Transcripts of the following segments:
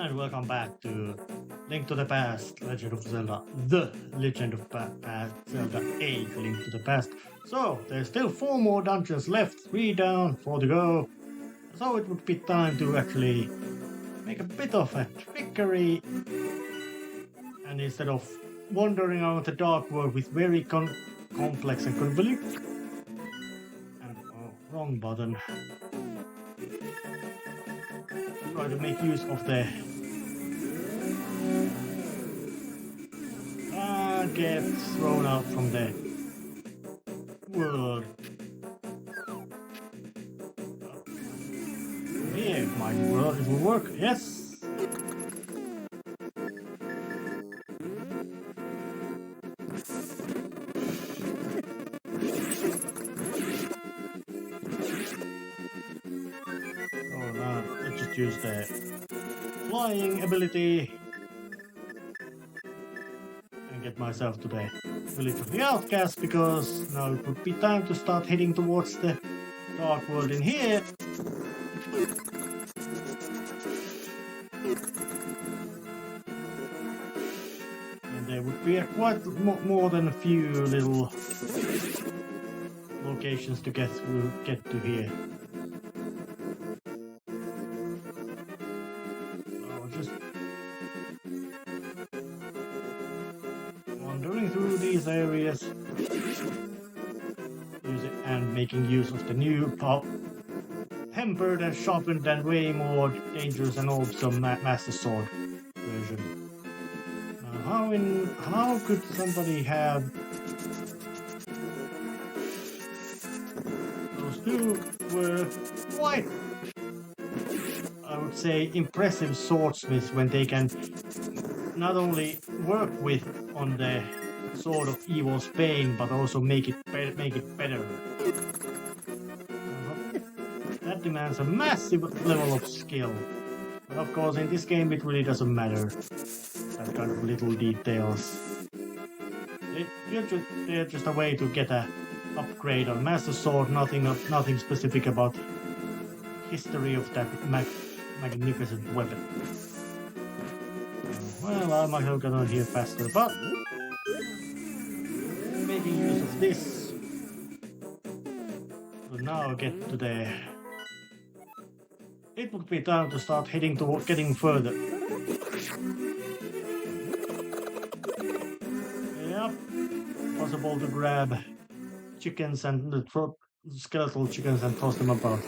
And welcome back to Link to the Past, Legend of Zelda, The Legend of Past, Zelda 8, Link to the Past. So, there's still 4 more dungeons left, 3 down, 4 to go. So it would be time to actually make a bit of a trickery. And instead of wandering around the dark world with very complex and convoluted... And, wrong button. Try to make use of the get thrown out from the world. Here, my world, it will work. Yes. Oh no, let's just use the flying ability and get myself to the village of the outcast, because now it would be time to start heading towards the dark world in here. And there would be quite more than a few little locations to get to here. Wandering through these areas and making use of the new tempered and sharpened and way more dangerous and awesome Master Sword version. How could somebody have those two were quite, I would say, impressive swordsmiths when they can not only work with on the Sword of Evil's Bane, but also make it better. That demands a massive level of skill. But of course, in this game, it really doesn't matter. That kind of little details. They're just a way to get a upgrade on Master Sword. Nothing specific about history of that magnificent weapon. Well, I might have gotten here faster, but making use of this will now get to the... It would be time to start heading toward getting further. Yep, possible to grab chickens and skeletal chickens and toss them about.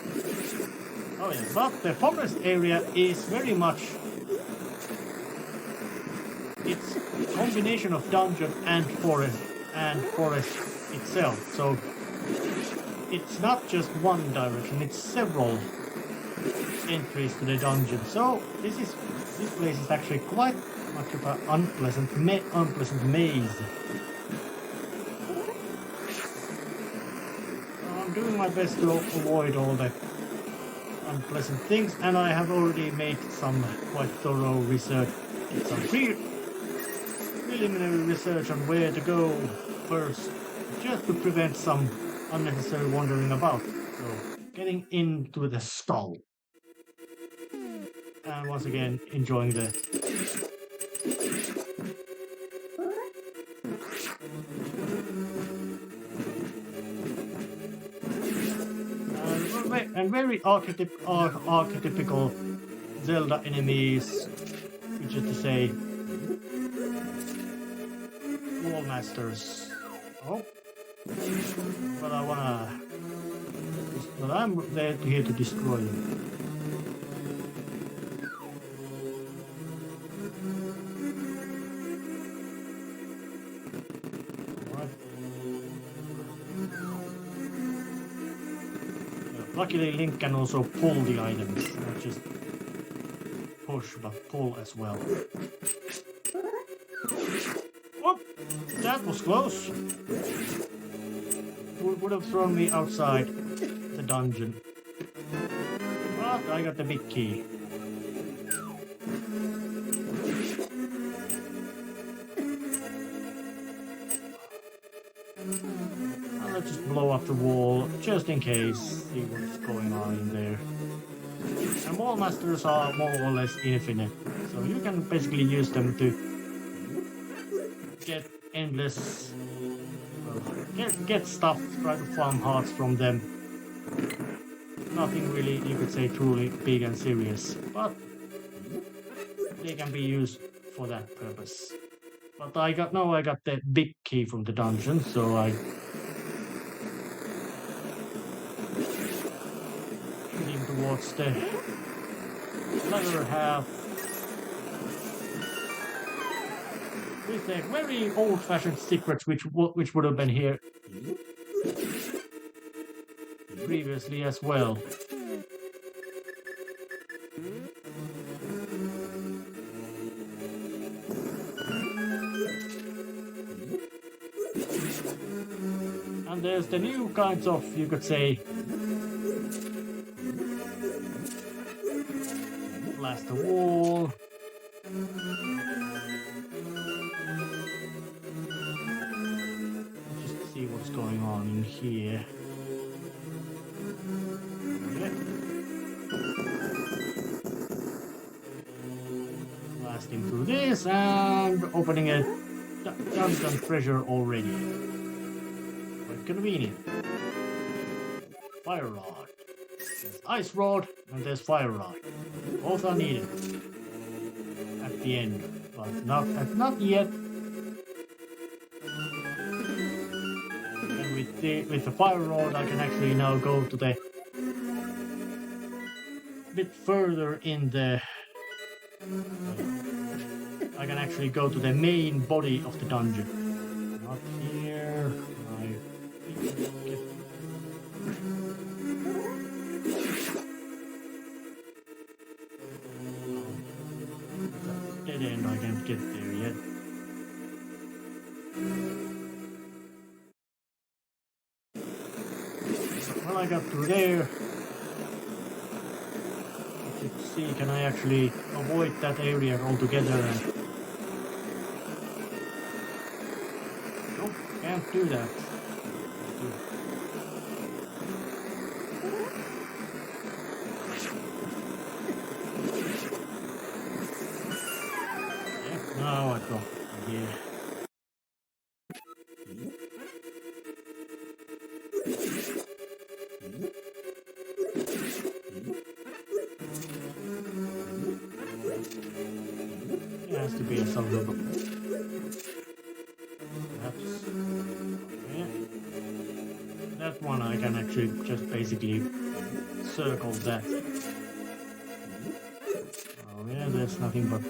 Oh yeah, but the forest area is very much... It's a combination of dungeon and forest itself. So it's not just one direction, it's several entries to the dungeon. So this place is actually quite much of an unpleasant maze. I'm doing my best to avoid all the unpleasant things, and I have already made some quite thorough research, some preliminary research on where to go first, just to prevent some unnecessary wandering about. So, getting into the stall. And once again, enjoying the... and very archetypical Zelda enemies, which is to say, Wall Masters. Oh, but I'm here to destroy you. Luckily, Link can also pull the items, not just push, but pull as well. Oh, that was close. Would have thrown me outside the dungeon. But I got the big key. Let's just blow up the wall, just in case, see what's going on in there. And wall masters are more or less infinite, So you can basically use them to get endless, well, get stuff, try to farm hearts from them. Nothing really, you could say, truly big and serious, but they can be used for that purpose. But I got the big key from the dungeon, so I heading towards the latter half with a very old-fashioned secrets which would have been here previously as well. And there's the new kinds of, you could say, blast the wall. Just see what's going on in here. Yeah. Blasting through this and opening a dungeon treasure already. Quite convenient. Fire rod. There's ice rod and there's fire rod. Both are needed at the end, but not yet. And with the fire rod, I can actually now go to the bit further in the. I can actually go to the main body of the dungeon. Not here. Dead end, I can't get there yet. Well, I got through there. Let's see, can I actually avoid that area altogether? And nope, can't do that. Now I go here. It has to be a Zelda. Perhaps. Yeah. That one I can actually just basically circle that. Oh yeah, there's nothing but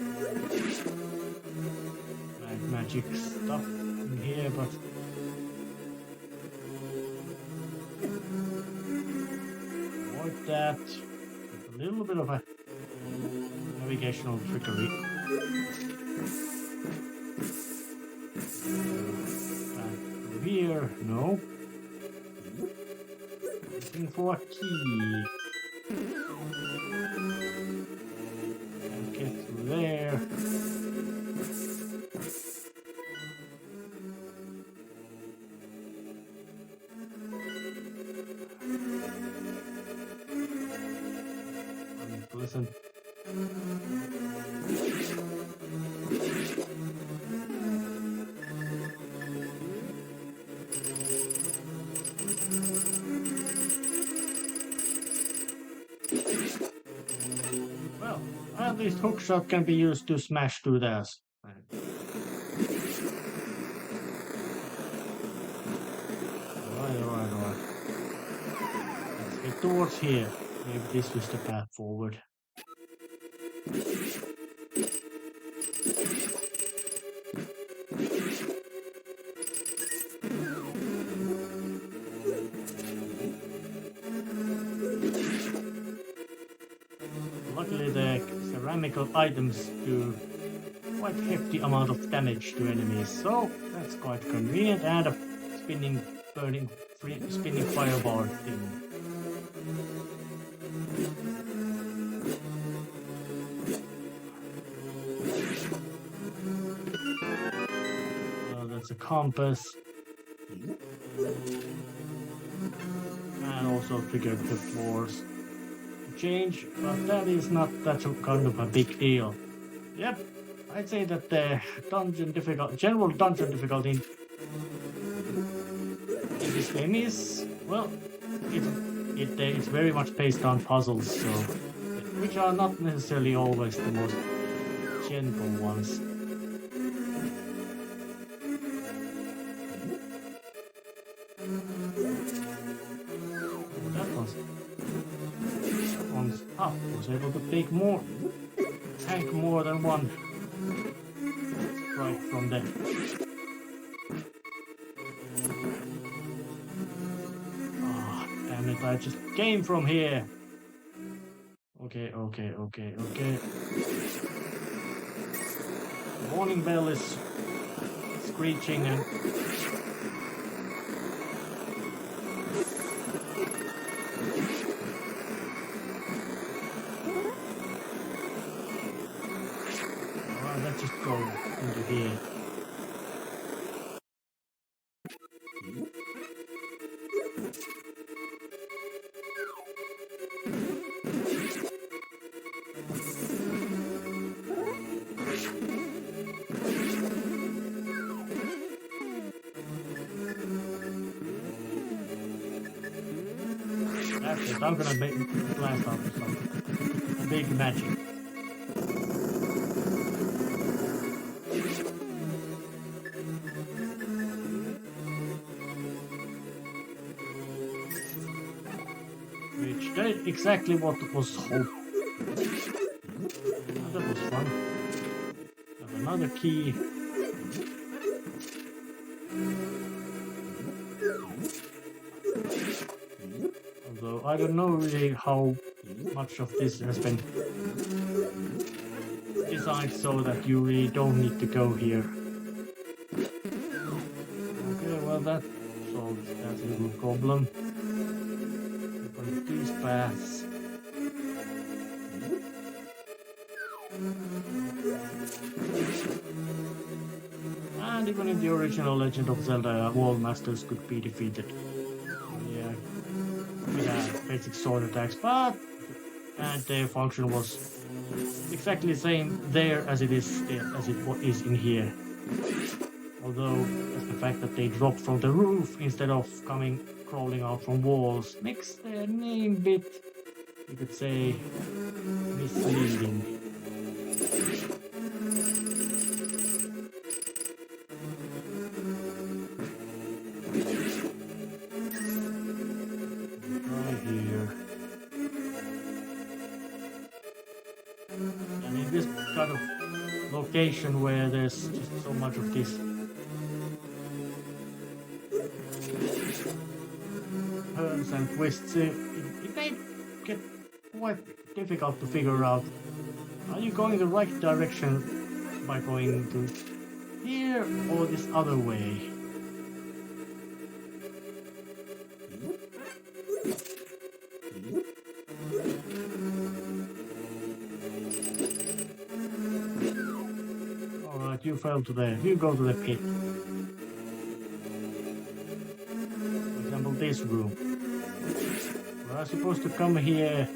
magic stuff in here, but avoid that. A little bit of a navigational trickery. Back through here, no. Looking for a key. Can't get through there. Listen. Well, at least hookshot can be used to smash through this. Alright. Let's get towards here. Maybe this was the path forward. Luckily the ceramical items do quite hefty amount of damage to enemies, so that's quite convenient, and a spinning fireball thing. That's a compass. And also triggered the floors change, but that is not that kind of a big deal. Yep, I'd say that the general dungeon difficulty in this game is, well, it's very much based on puzzles, so which are not necessarily always the most gentle ones. That one's up. Was able to take more, tank more than one strike from them. Ah, damn it! I just came from here. Okay. The warning bell is screeching and let's just go into here. That's it. I'm gonna blast out with some big magic. Which did exactly what was hoped. Oh, that was fun. Have another key. Although I don't know really how much of this has been designed so that you really don't need to go here. Okay, well that solves that little problem. Open these paths. And even in the original Legend of Zelda, wall masters could be defeated. Yeah, with basic sword attacks, but and their function was exactly the same there as it is in here. Although just the fact that they drop from the roof instead of crawling out from walls makes their name bit, you could say, misleading. Right here. And in this kind of location where there's just so much of this turns and twists, it may get quite difficult to figure out. Are you going the right direction by going to here or this other way? Alright, you go to the pit. For example, this room. We're supposed to come here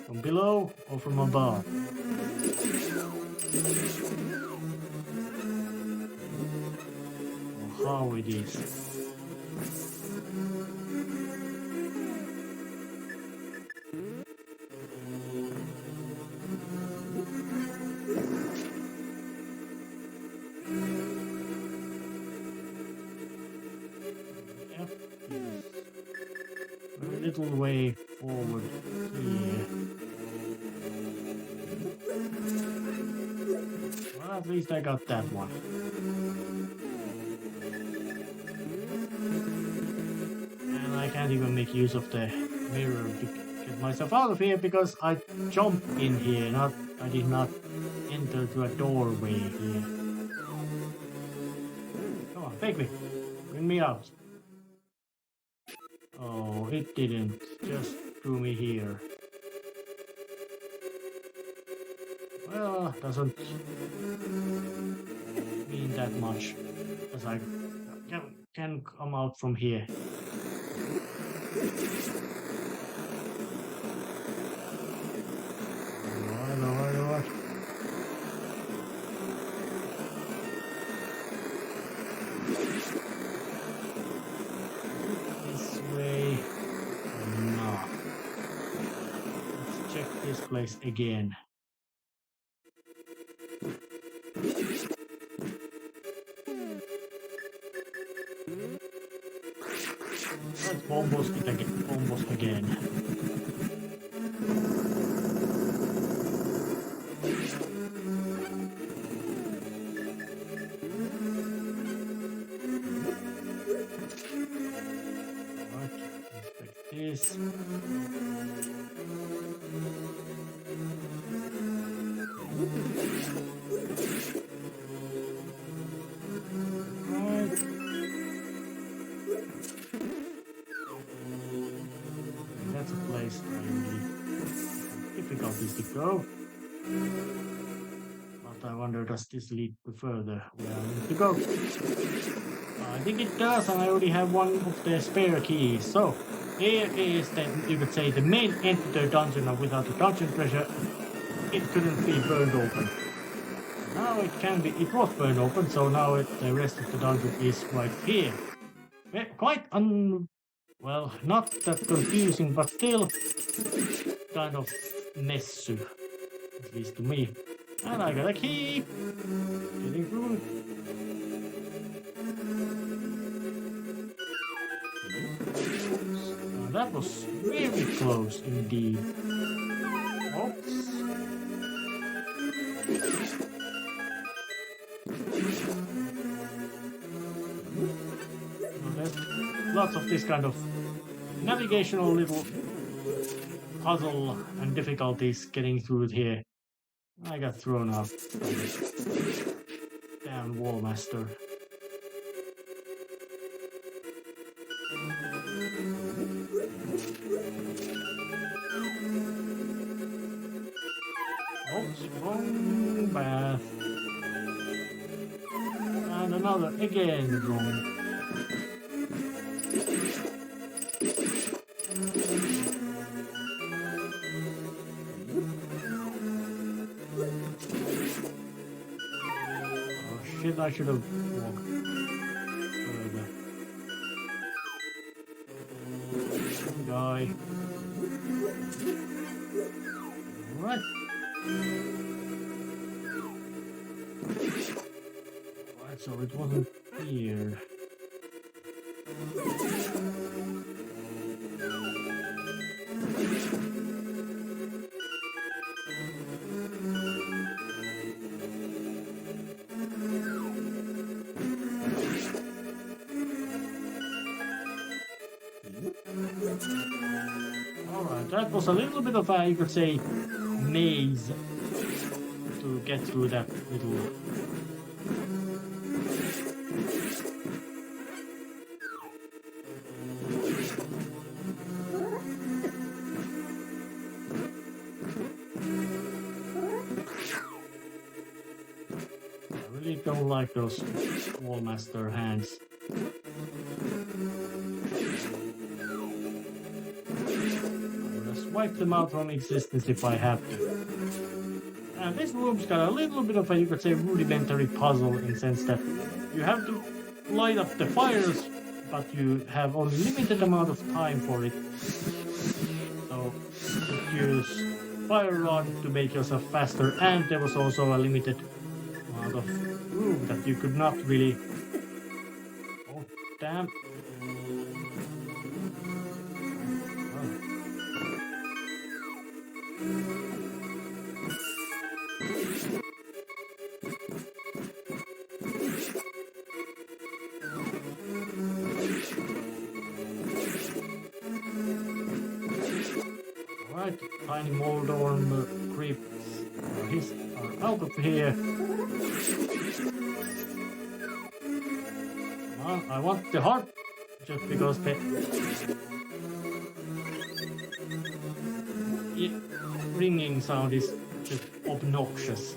from below or from above. Or how it is. A little way forward here. Well, at least I got that one. And I can't even make use of the mirror to get myself out of here because I jumped in here, I did not enter through a doorway here. Come on, take me. Bring me out. Oh, it didn't. Just threw me here. Well, doesn't mean that much as I can come out from here. Alright. check this place again. Let's bomb again. Right, inspect this. Right. That's a place I really difficulties to go. But I wonder, does this lead to further where I need to go? I think it does, and I already have one of the spare keys. So here is the, you could say, the main entry to the dungeon, and without the dungeon treasure, it couldn't be burned open. Now it can be, it was burned open, so now the rest of the dungeon is right here. Quite well, not that confusing, but still kind of messy, at least to me. And I got a key! Getting through. That was very close indeed. Oops. Well, there's lots of this kind of navigational little puzzle and difficulties getting through it here. I got thrown out by this damn wallmaster. Oops, wrong path. And another again wrong. Oh shit, I should have walked further. Die. Alright. Right, so it wasn't here. Alright, that was a little bit of a, you could say, maze to get through that little... I really don't like those wallmaster hands. Wipe them out from existence if I have to. And this room's got a little bit of a, you could say, rudimentary puzzle in the sense that you have to light up the fires, but you have only limited amount of time for it. So you use fire rod to make yourself faster, and there was also a limited amount of room that you could not really... Oh, damn. Alright, tiny Moldorm creeps are out of here. Come on, I want the heart, just because the ringing sound is just obnoxious.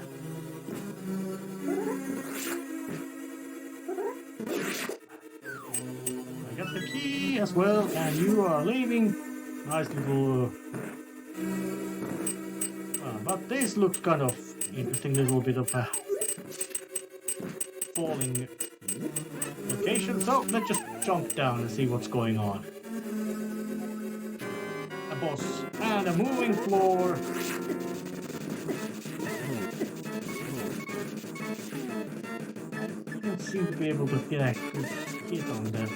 I got the key as well, and you are leaving. Nice little... but this looks kind of interesting, little bit of a falling location. So let's just jump down and see what's going on. A boss and a moving floor. I don't seem to be able to get a good hit on that.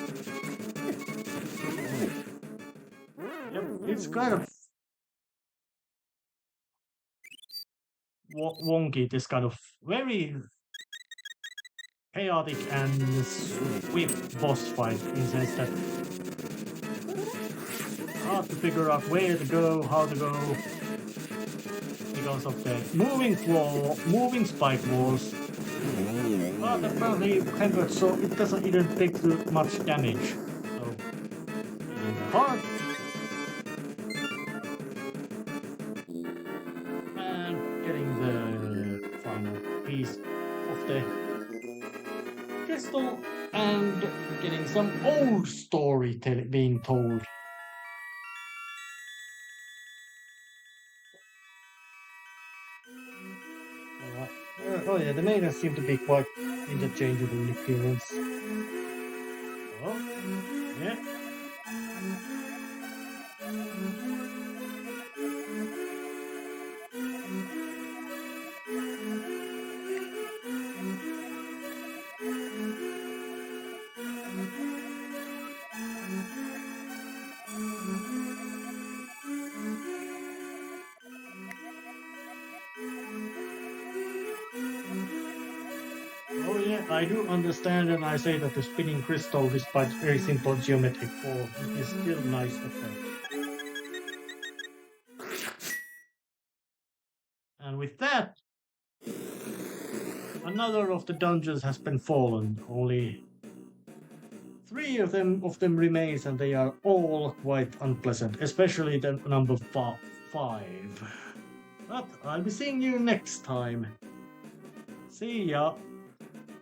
Yep, it's kind of wonky, this kind of very chaotic and swift boss fight in the sense that hard to figure out where to go, how to go, because of the moving floor, moving spike walls. But apparently hampered, so it doesn't even take too much damage. So, hard. And getting the final piece of the crystal and getting some old story being told. Oh yeah, the maidens seem to be quite interchangeable in appearance. Oh, yeah. Oh yeah, I do understand, and I say that the spinning crystal, despite very simple geometric form, is still nice effect. And with that, another of the dungeons has been fallen. Only 3 of them remains, and they are all quite unpleasant, especially the number 5. But I'll be seeing you next time. See ya.